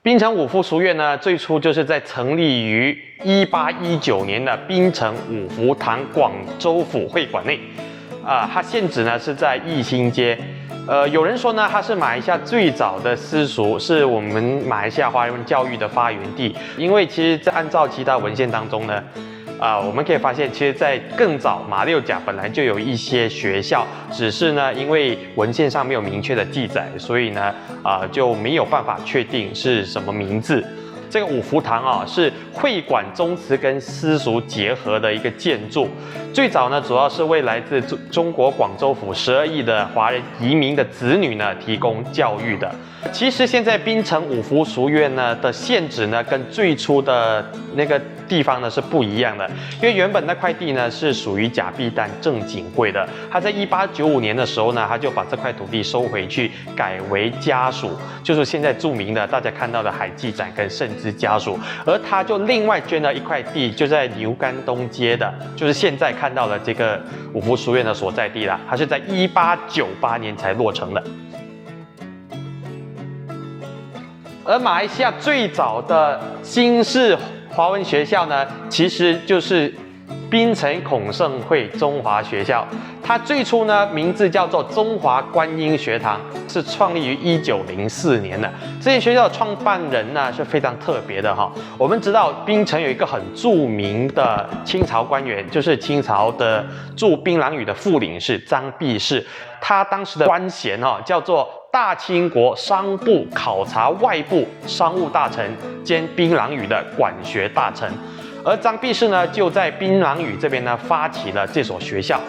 槟城五福书院呢，最初就是在成立于1819年的槟城五福堂广州府会馆内，它现址呢是在义兴街。有人说呢，它是马来西亚最早的私塾，是我们马来西亚华人教育的发源地。因为其实，在按照其他文献当中呢，我们可以发现，其实，在更早马六甲本来就有一些学校，只是呢，因为文献上没有明确的记载，所以呢，就没有办法确定是什么名字。这个五福堂是会馆宗祠跟私塾结合的一个建筑。最早呢，主要是为来自中国广州府12亿的华人移民的子女呢提供教育的。其实现在槟城五福书院呢的现址呢，跟最初的那个地方呢是不一样的，因为原本那块地呢是属于甲必丹郑景惠的，他在1895年的时候呢，他就把这块土地收回去，改为家属，就是现在著名的大家看到的海记展跟圣之家属，而他就另外捐了一块地，就在牛肝东街的，就是现在看到的这个五福书院的所在地啦，它是在1898年才落成的。而马来西亚最早的新式华文学校呢，其实就是槟城孔圣会中华学校。它最初呢名字叫做中华观音学堂，是创立于1904年的。这间学校的创办人呢是非常特别的哈。我们知道槟城有一个很著名的清朝官员，就是清朝的驻槟榔屿的副领事张弼士，他当时的官衔叫做大清国商部考察外部商务大臣兼槟榔屿的管学大臣，而张弼士呢就在槟榔屿这边呢发起了这所学校。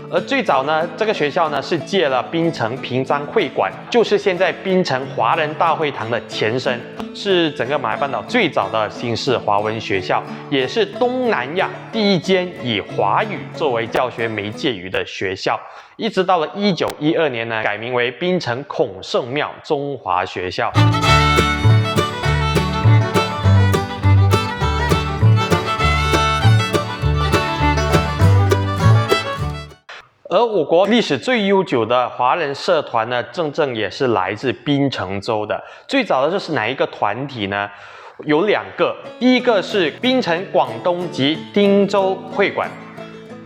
而最早呢，这个学校呢是借了槟城平章会馆，就是现在槟城华人大会堂的前身，是整个马来半岛最早的新式华文学校，也是东南亚第一间以华语作为教学媒介语的学校。一直到了1912年呢，改名为槟城孔圣庙中华学校。而我国历史最悠久的华人社团呢，正也是来自槟城州的。最早的就是哪一个团体呢？有2个，第一个是槟城广东及汀州会馆。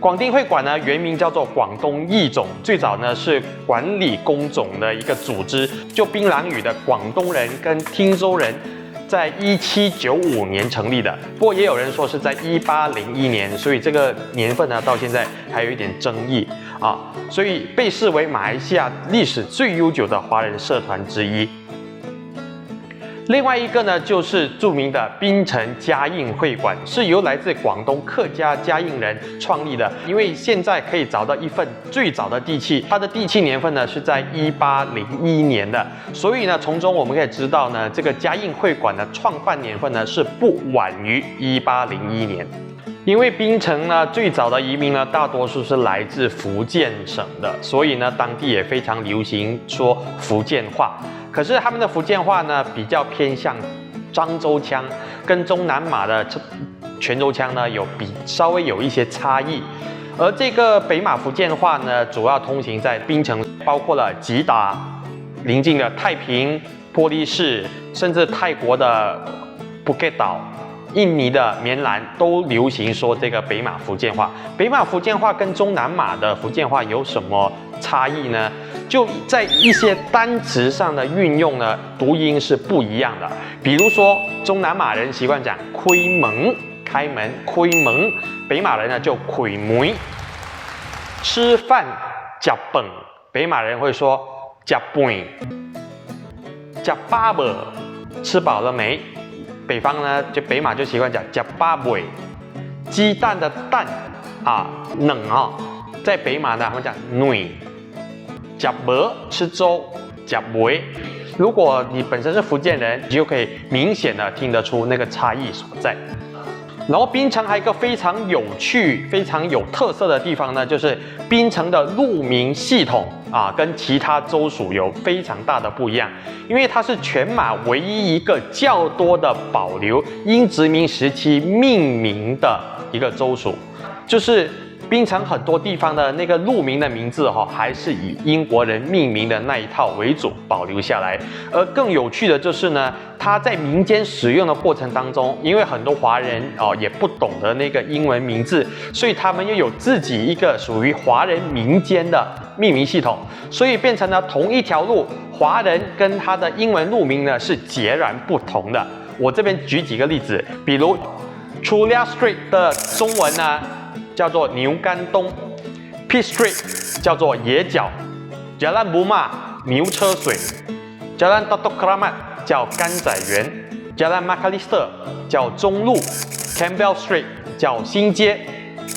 广汀会馆呢，原名叫做广东义总，最早呢是管理工种的一个组织，就槟榔屿的广东人跟汀州人，在1795年成立的。不过也有人说是在1801年，所以这个年份呢到现在还有一点争议啊，所以被视为马来西亚历史最悠久的华人社团之一。另外一个呢，就是著名的槟城嘉应会馆，是由来自广东客家嘉应人创立的。因为现在可以找到一份最早的地契，它的地契年份呢是在1801年的，所以呢，从中我们可以知道呢，这个嘉应会馆的创办年份呢是不晚于1801年。因为槟城呢最早的移民呢大多数是来自福建省的，所以呢当地也非常流行说福建话。可是他们的福建话呢比较偏向漳州腔，跟中南马的泉州腔呢稍微有一些差异。而这个北马福建话呢主要通行在槟城，包括了吉打、邻近的太平、波利市，甚至泰国的布吉岛、印尼的棉兰都流行说这个北马福建话。北马福建话跟中南马的福建话有什么差异呢？就在一些单词上的运用呢，读音是不一样的。比如说，中南马人习惯讲开门，开门，开门；北马人呢就开门。吃饭吃饭，北马人会说吃饭。吃饱没？吃饱了没？北方呢，北马就习惯讲吃饱未。鸡蛋的蛋冷在北马呢，他们讲软。吃糜吃粥，吃糜。如果你本身是福建人，你就可以明显的听得出那个差异所在。然后槟城还有一个非常有趣、非常有特色的地方呢，就是槟城的路名系统跟其他州属有非常大的不一样，因为它是全马唯一一个较多的保留英殖民时期命名的一个州属，就是槟城很多地方的那个路名的名字还是以英国人命名的那一套为主保留下来。而更有趣的就是呢，它在民间使用的过程当中，因为很多华人也不懂得那个英文名字，所以他们又有自己一个属于华人民间的命名系统，所以变成了同一条路，华人跟它的英文路名呢是截然不同的。我这边举几个例子，比如 Chulia Street 的中文呢叫做牛肝东 ，Pitt Street 叫做野角 ，Jalan Buma 牛车水 ，Jalan Datuk Keramat 叫甘仔园 ，Jalan Macalister 叫中路 ，Campbell Street 叫新街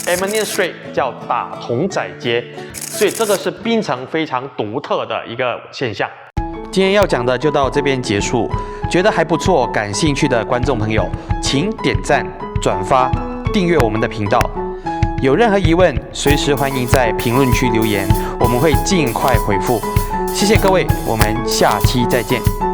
，Eminem Street 叫打童仔街，所以这个是槟城非常独特的一个现象。今天要讲的就到这边结束，觉得还不错，感兴趣的观众朋友，请点赞、转发、订阅我们的频道。有任何疑问，随时欢迎在评论区留言，我们会尽快回复。谢谢各位，我们下期再见。